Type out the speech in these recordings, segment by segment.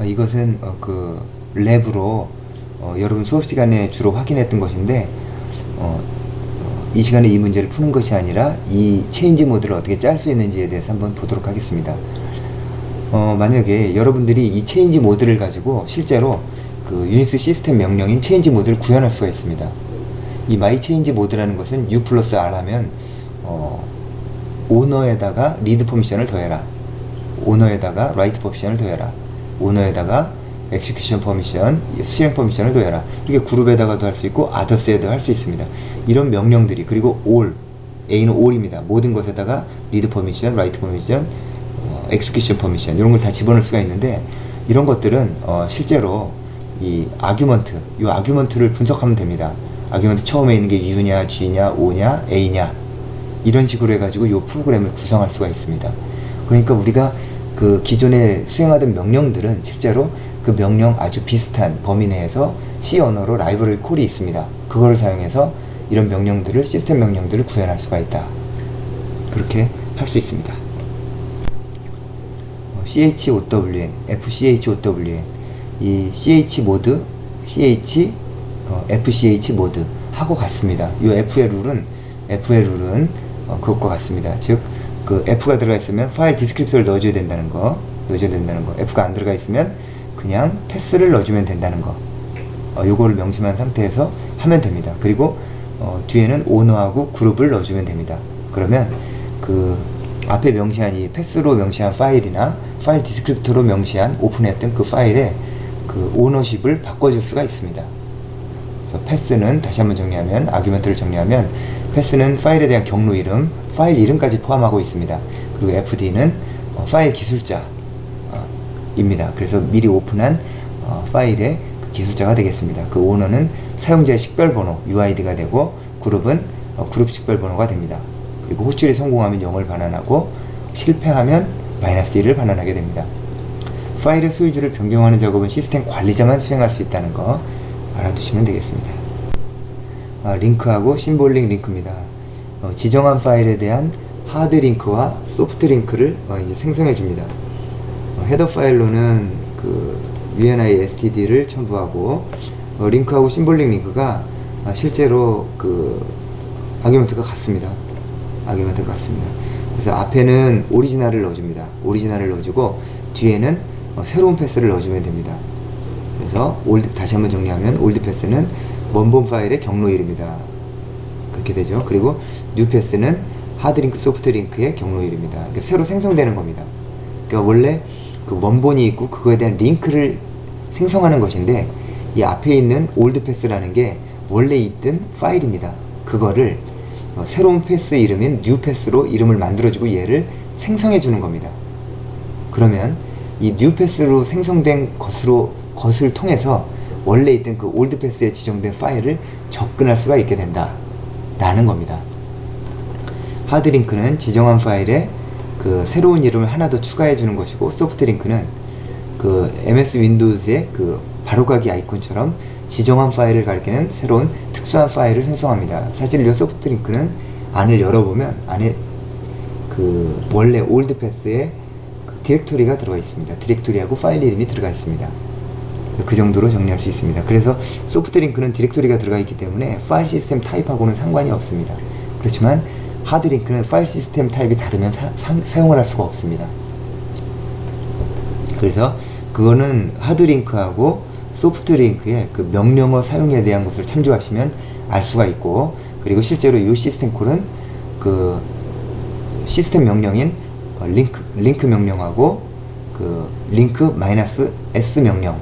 이것은 그 랩으로 여러분 수업 시간에 주로 확인했던 것인데 이 시간에 이 문제를 푸는 것이 아니라 이 체인지 모드를 어떻게 짤 수 있는지에 대해서 한번 보도록 하겠습니다. 만약에 여러분들이 이 체인지 모드를 가지고 실제로 그 유닉스 시스템 명령인 체인지 모드를 구현할 수가 있습니다. 이 my change 모드라는 것은 u 플러스 r 하면 오너에다가 리드 퍼미션을 더해라, 오너에다가 라이트 퍼미션을 더해라, 오너에다가 execution 퍼미션, 수행 퍼미션을 더해라, 이렇게 그룹에다가도 할 수 있고 others에도 할 수 있습니다. 이런 명령들이, 그리고 all, A는 all입니다. 모든 것에다가 리드 퍼미션, 라이트 퍼미션, execution 퍼미션, 이런 걸 다 집어넣을 수가 있는데, 이런 것들은 실제로 이 아규먼트, 이 아규먼트를 분석하면 됩니다. 아규먼트 처음에 있는 게 U냐, G냐, O냐, A냐, 이런 식으로 해가지고 이 프로그램을 구성할 수가 있습니다. 그러니까 우리가 그 기존에 수행하던 명령들은 실제로 그 명령 아주 비슷한 범위 내에서 C 언어로 라이브러리 콜이 있습니다. 그거를 사용해서 이런 명령들을, 시스템 명령들을 구현할 수가 있다. 그렇게 할 수 있습니다. CHOWN, FCHOWN, 이 CH 모드, FCH 모드 하고 같습니다. 이 F의 룰은 그것과 같습니다. 즉, 그 F가 들어가 있으면 파일 디스크립터를 넣어줘야 된다는 거. F가 안 들어가 있으면 그냥 패스를 넣어주면 된다는 거. 요거를 명심한 상태에서 하면 됩니다. 그리고 뒤에는 오너하고 그룹을 넣어주면 됩니다. 그러면 그 앞에 명시한 이 패스로 명시한 파일이나 파일 디스크립터로 명시한 오픈했던 그 파일의 그 오너십을 바꿔줄 수가 있습니다. 그래서 패스는, 다시 한번 정리하면, 아규먼트를 정리하면, 패스는 파일에 대한 경로 이름, 파일 이름까지 포함하고 있습니다. 그리고 FD는 파일 기술자 입니다. 그래서 미리 오픈한 파일의 그 기술자가 되겠습니다. 그 오너는 사용자의 식별번호 UID가 되고, 그룹은 그룹 식별번호가 됩니다. 그리고 호출이 성공하면 0을 반환하고 실패하면 -1을 반환하게 됩니다. 파일의 소유주를 변경하는 작업은 시스템 관리자만 수행할 수 있다는 거 알아두시면 되겠습니다. 링크하고 심볼링 링크입니다. 지정한 파일에 대한 하드 링크와 소프트 링크를 이제 생성해 줍니다. 헤더 파일로는 그 UNI STD를 첨부하고, 링크하고 심볼링 링크가 실제로 그 아규먼트가 같습니다. 그래서 앞에는 오리지널을 넣어줍니다. 오리지널을 넣어주고 뒤에는 새로운 패스를 넣어주면 됩니다. 그래서 다시 한번 정리하면 올드 패스는 원본 파일의 경로 이름이다. 그렇게 되죠. 그리고 뉴 패스는 하드링크, 소프트링크의 경로 이름이다. 그러니까 새로 생성되는 겁니다. 그러니까 원래 그 원본이 있고 그거에 대한 링크를 생성하는 것인데, 이 앞에 있는 올드 패스라는 게 원래 있던 파일입니다. 그거를 새로운 패스 이름인 뉴 패스로 이름을 만들어주고 얘를 생성해 주는 겁니다. 그러면 이 뉴 패스로 생성된 것을 통해서 원래 있던 그 올드 패스에 지정된 파일을 접근할 수가 있게 된다 라는 겁니다. 하드링크는 지정한 파일에 그 새로운 이름을 하나 더 추가해 주는 것이고, 소프트링크는 그 MS 윈도우즈의 그 바로가기 아이콘처럼 지정한 파일을 가리키는 새로운 특수한 파일을 생성합니다. 사실 이 소프트링크는 안을 열어보면 안에 그 원래 올드 패스에 그 디렉토리가 들어가 있습니다. 디렉토리하고 파일 이름이 들어가 있습니다. 그 정도로 정리할 수 있습니다. 그래서 소프트링크는 디렉토리가 들어가 있기 때문에 파일 시스템 타입하고는 상관이 없습니다. 그렇지만 하드링크는 파일 시스템 타입이 다르면 사용을 할 수가 없습니다. 그래서 그거는 하드링크하고 소프트링크의 그 명령어 사용에 대한 것을 참조하시면 알 수가 있고, 그리고 실제로 이 시스템 콜은 그 시스템 명령인 링크 명령하고 그 링크 -s 명령과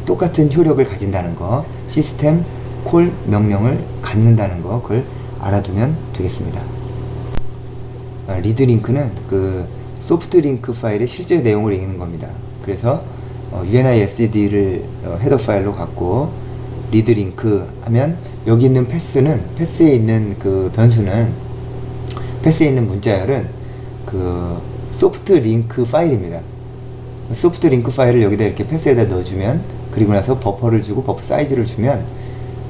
똑같은 효력을 가진다는 거, 시스템 콜 명령을 갖는다는 거, 그걸 알아두면 되겠습니다. 리드 링크는 그 소프트 링크 파일의 실제 내용을 읽는 겁니다. 그래서 UNI STD를 헤더 파일로 갖고 리드 링크 하면 여기 있는 패스에 있는 그 변수는, 패스에 있는 문자열은 그 소프트 링크 파일입니다. 소프트 링크 파일을 여기다 이렇게 패스에다 넣어주면, 그리고 나서 버퍼를 주고 버퍼 사이즈를 주면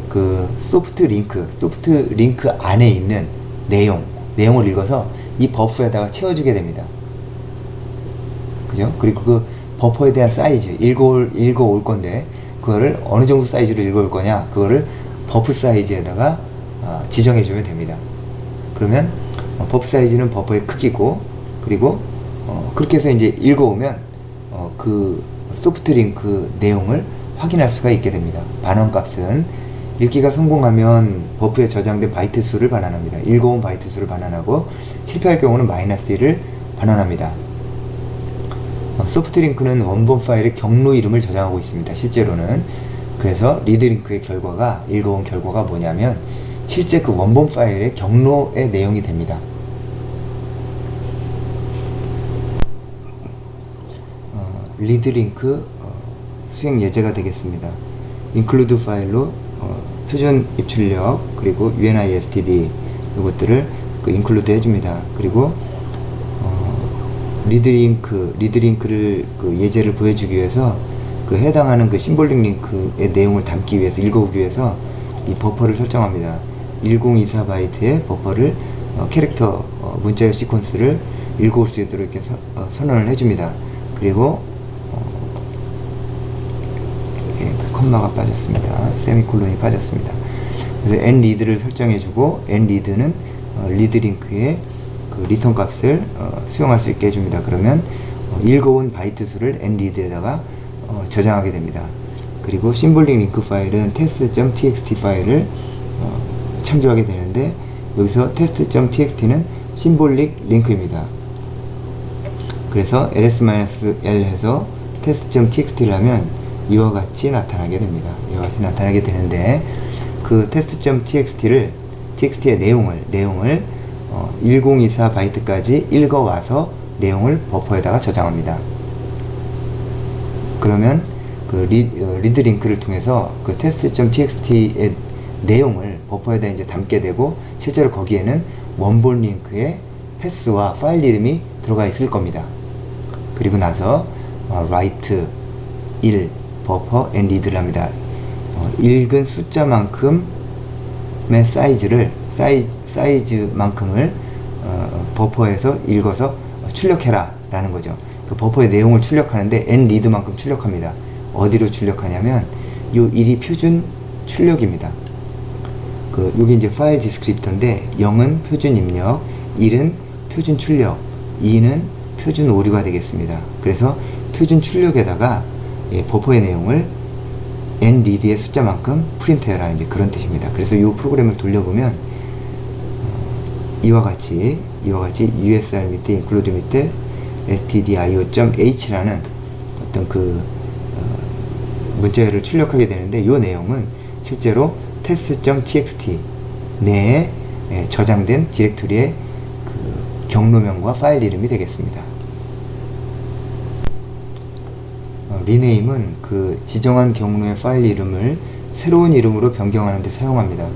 그 소프트 링크 안에 있는 내용을 읽어서 이 버프에다가 채워주게 됩니다. 그죠? 그리고 그 버퍼에 대한 사이즈 읽어올 건데, 그거를 어느 정도 사이즈로 읽어올 거냐, 그거를 버프 사이즈에다가 지정해 주면 됩니다. 그러면 버프 사이즈는 버퍼의 크기고, 그리고 그렇게 해서 이제 읽어오면 그 소프트 링크 내용을 확인할 수가 있게 됩니다. 반원 값은 읽기가 성공하면 버프에 저장된 바이트 수를 반환합니다. 읽어온 바이트 수를 반환하고, 실패할 경우는 -1을 반환합니다. 소프트 링크는 원본 파일의 경로 이름을 저장하고 있습니다. 실제로는. 그래서 리드 링크의 결과가, 읽어온 결과가 뭐냐면 실제 그 원본 파일의 경로의 내용이 됩니다. 리드 링크 수행 예제가 되겠습니다. include 파일로 표준 입출력, 그리고 UNISTD 이것들을 include 해줍니다. 그리고 리드 링크를 그 예제를 보여주기 위해서 그 해당하는 그 심볼릭 링크의 내용을 담기 위해서, 읽어오기 위해서 이 버퍼를 설정합니다. 1024바이트의 버퍼를 캐릭터 문자열 시퀀스를 읽어올 수 있도록 이렇게 선언을 해줍니다. 그리고 컴마가 빠졌습니다. 세미콜론이 빠졌습니다. 그래서 nread를 설정해주고, nread는 리드 링크의 그 리턴 값을 수용할 수 있게 해줍니다. 그러면 읽어온 바이트 수를 nread에다가 저장하게 됩니다. 그리고 심볼릭 링크 파일은 test.txt 파일을 참조하게 되는데, 여기서 test.txt는 심볼릭 링크입니다. 그래서 ls-l 해서 test.txt를 하면 이와 같이 나타나게 됩니다. 이와 같이 나타나게 되는데, 그 test.txt의 내용을 1024 바이트까지 읽어와서 내용을 버퍼에다가 저장합니다. 그러면 그 리드 링크를 통해서 그 test.txt의 내용을 버퍼에다 이제 담게 되고, 실제로 거기에는 원본 링크의 패스와 파일 이름이 들어가 있을 겁니다. 그리고 나서 write 1 버퍼 and read를 합니다. 읽은 숫자만큼의 사이즈만큼을 버퍼에서 읽어서 출력해라 라는 거죠. 그 버퍼의 내용을 출력하는데 and read만큼 출력합니다. 어디로 출력하냐면 요 1이 표준 출력입니다. 요게 이제 파일 디스크립터인데, 0은 표준 입력, 1은 표준 출력, 2는 표준 오류가 되겠습니다. 그래서 표준 출력에다가 버퍼의 내용을 nread의 숫자만큼 프린트해라, 이제 그런 뜻입니다. 그래서 이 프로그램을 돌려보면 이와 같이 usr 밑에 include 밑에 stdio.h라는 어떤 그 문자열을 출력하게 되는데, 이 내용은 실제로 test.txt 내에 저장된 디렉토리의 그 경로명과 파일 이름이 되겠습니다. 리네임은 그 지정한 경로의 파일 이름을 새로운 이름으로 변경하는 데 사용합니다.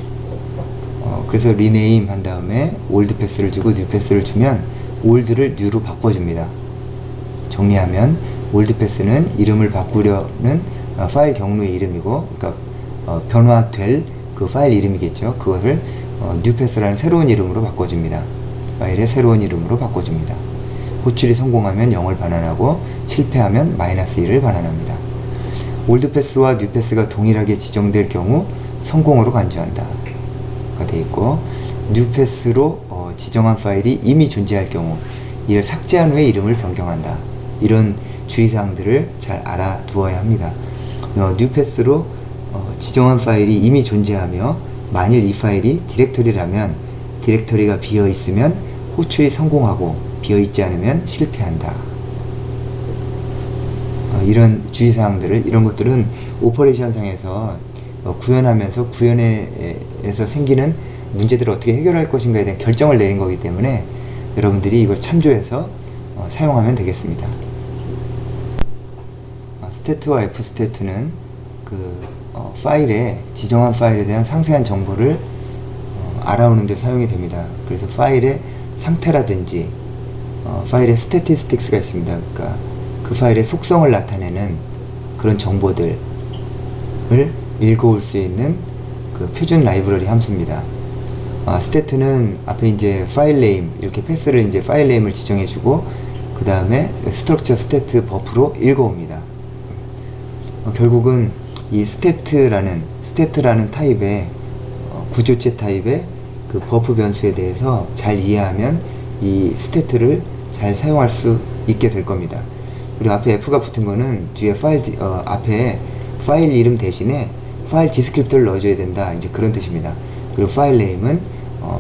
그래서 리네임 한 다음에 올드 패스를 주고 뉴 패스를 주면 올드를 뉴로 바꿔줍니다. 정리하면 올드 패스는 이름을 바꾸려는 파일 경로의 이름이고, 그러니까 변화될 그 파일 이름이겠죠. 그것을 뉴 패스라는 새로운 이름으로 바꿔줍니다. 파일의 새로운 이름으로 바꿔줍니다. 호출이 성공하면 0을 반환하고, 실패하면 -1을 반환합니다. 올드 패스와 뉴 패스가 동일하게 지정될 경우 성공으로 간주한다 가 되어 있고, 뉴 패스로 지정한 파일이 이미 존재할 경우 이를 삭제한 후에 이름을 변경한다. 이런 주의사항들을 잘 알아두어야 합니다. 뉴 패스로 지정한 파일이 이미 존재하며, 만일 이 파일이 디렉터리라면 디렉터리가 비어 있으면 호출이 성공하고 비어 있지 않으면 실패한다. 이런 주의사항들을, 이런 것들은 오퍼레이션 상에서 구현하면서 구현에서 생기는 문제들을 어떻게 해결할 것인가에 대한 결정을 내린 거기 때문에 여러분들이 이걸 참조해서 사용하면 되겠습니다. 스태트와 f스태트는 지정한 파일에 대한 상세한 정보를 알아오는 데 사용이 됩니다. 그래서 파일의 상태라든지 파일의 스태티스틱스가 있습니다. 그러니까 그 파일의 속성을 나타내는 그런 정보들을 읽어올 수 있는 그 표준 라이브러리 함수입니다. 스태트는 앞에 이제 파일 네임, 이렇게 패스를 이제 파일 네임을 지정해주고, 그 그 다음에 스트럭처 스태트 버프로 읽어옵니다. 결국은 이 스태트라는 타입의 구조체 타입의 그 버프 변수에 대해서 잘 이해하면 이 스태트를 잘 사용할 수 있게 될 겁니다. 그리고 앞에 F가 붙은 거는 뒤에 앞에 파일 이름 대신에 파일 디스크립터를 넣어줘야 된다, 이제 그런 뜻입니다. 그리고 파일 네임은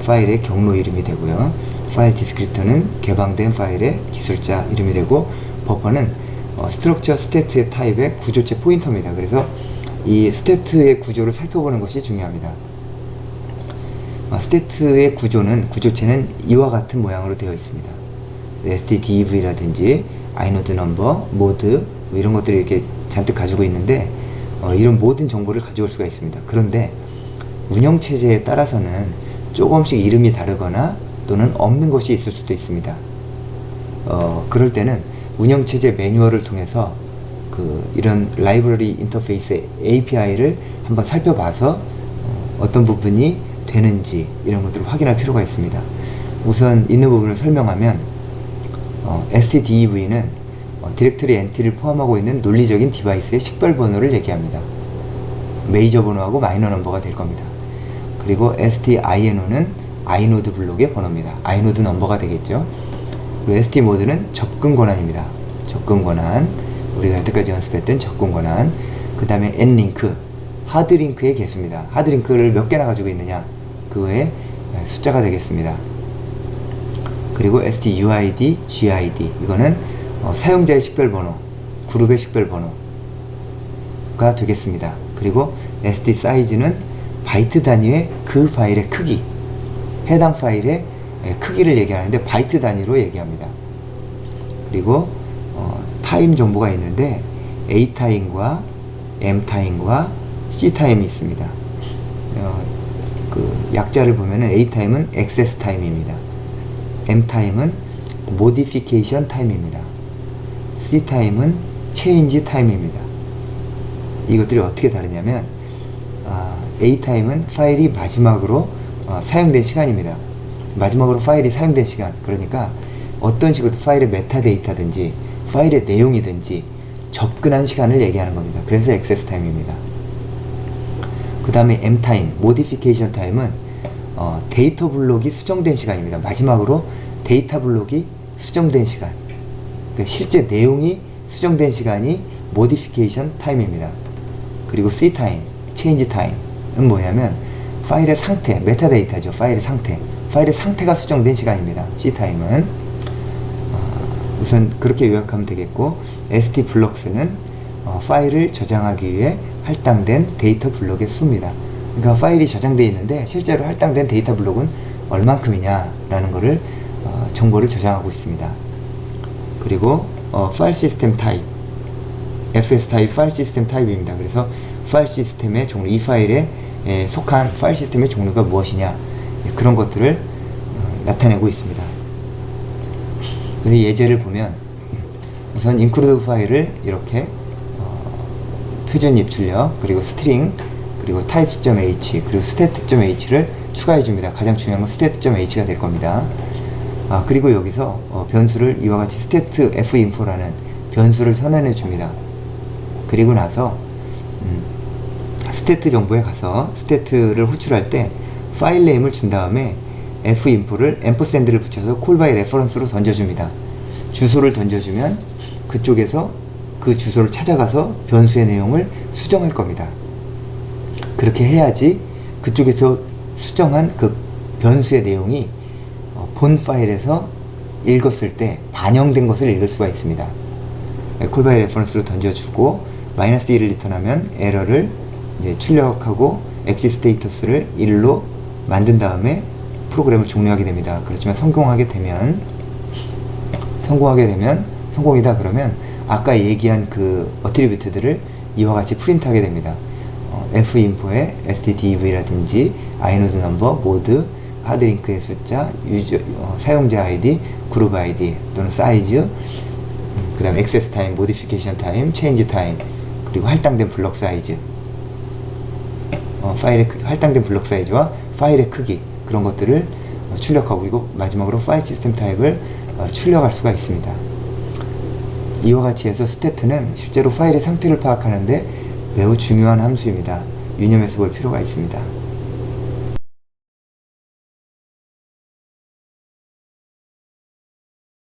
파일의 경로 이름이 되고요. 파일 디스크립터는 개방된 파일의 기술자 이름이 되고, 버퍼는 스트럭처 스태트의 타입의 구조체 포인터입니다. 그래서 이 스태트의 구조를 살펴보는 것이 중요합니다. 스태트의 구조체는 이와 같은 모양으로 되어 있습니다. stdev라든지 inode number, mode 이런 것들을 이렇게 잔뜩 가지고 있는데 이런 모든 정보를 가져올 수가 있습니다. 그런데 운영체제에 따라서는 조금씩 이름이 다르거나 또는 없는 것이 있을 수도 있습니다. 그럴 때는 운영체제 매뉴얼을 통해서 이런 라이브러리 인터페이스 API를 한번 살펴봐서 어떤 부분이 되는지 이런 것들을 확인할 필요가 있습니다. 우선 있는 부분을 설명하면 stdev는 디렉터리 엔티를 포함하고 있는 논리적인 디바이스의 식별 번호를 얘기합니다. 메이저 번호하고 마이너 넘버가 될 겁니다. 그리고 stino는 inode 블록의 번호입니다. inode 넘버가 되겠죠. 그리고 stmode는 접근 권한입니다. 접근 권한, 우리가 여태까지 연습했던 접근 권한. 그 다음에 nlink, 하드링크의 개수입니다. 하드링크를 몇 개나 가지고 있느냐, 그거의 숫자가 되겠습니다. 그리고 stuid, gid, 이거는 사용자의 식별번호, 그룹의 식별번호가 되겠습니다. 그리고 stSize는 바이트 단위의 그 파일의 크기, 해당 파일의 크기를 얘기하는데 바이트 단위로 얘기합니다. 그리고 타임 정보가 있는데 A타임과 M타임과 C타임이 있습니다. 그 약자를 보면은 A타임은 액세스 타임입니다. M타임은 모디피케이션 타임입니다. C타임은 체인지 타임입니다. 이것들이 어떻게 다르냐면 A타임은 파일이 마지막으로 사용된 시간입니다. 마지막으로 파일이 사용된 시간, 그러니까 어떤 식으로 파일의 메타데이터든지 파일의 내용이든지 접근한 시간을 얘기하는 겁니다. 그래서 액세스 타임입니다. 그 다음에 M타임, 모디피케이션 타임은 데이터 블록이 수정된 시간입니다. 마지막으로 데이터 블록이 수정된 시간, 그러니까 실제 내용이 수정된 시간이 모디피케이션 타임입니다. 그리고 C타임, 체인지 타임은 뭐냐면 파일의 상태, 메타데이터죠. 파일의 상태가 수정된 시간입니다. C타임은 우선 그렇게 요약하면 되겠고, stblocks는 파일을 저장하기 위해 할당된 데이터 블록의 수입니다. 그러니까 파일이 저장되어 있는데 실제로 할당된 데이터 블록은 얼만큼이냐 라는 거를 정보를 저장하고 있습니다. 그리고 파일 시스템 타입, fs 타입 파일 시스템 타입입니다. 그래서 파일 시스템의 종류, 이 파일에 속한 파일 시스템의 종류가 무엇이냐, 그런 것들을 나타내고 있습니다. 그래서 예제를 보면 우선 include 파일을 이렇게 표준 입출력, 그리고 스트링, 그리고 types.h, 그리고 stat.h를 추가해 줍니다. 가장 중요한 건 stat.h가 될 겁니다. 그리고 여기서 변수를 이와 같이 stat finfo라는 변수를 선언해 줍니다. 그리고 나서 stat 정보에 가서 stat를 호출할 때 파일 네임을 준 다음에 finfo를 앰퍼샌드를 붙여서 call by reference로 던져줍니다. 주소를 던져주면 그쪽에서 그 주소를 찾아가서 변수의 내용을 수정할 겁니다. 그렇게 해야지 그쪽에서 수정한 그 변수의 내용이 본 파일에서 읽었을 때 반영된 것을 읽을 수가 있습니다. call by reference로 던져주고 -1을 리턴하면 에러를 이제 출력하고 exit status를 1로 만든 다음에 프로그램을 종료하게 됩니다. 그렇지만 성공하게 되면 성공이다 그러면 아까 얘기한 그 어트리뷰트들을 이와 같이 프린트하게 됩니다. finfo에 stdev라든지 inode number, mode, 하드링크의 숫자, 사용자 ID, 그룹 ID 또는 사이즈, 그 다음에 액세스 타임, 모디피케이션 타임, 체인지 타임, 그리고 할당된 블록 사이즈, 할당된 블록 사이즈와 파일의 크기, 그런 것들을 출력하고, 그리고 마지막으로 파일 시스템 타입을 출력할 수가 있습니다. 이와 같이 해서 스태트는 실제로 파일의 상태를 파악하는데 매우 중요한 함수입니다. 유념해서 볼 필요가 있습니다.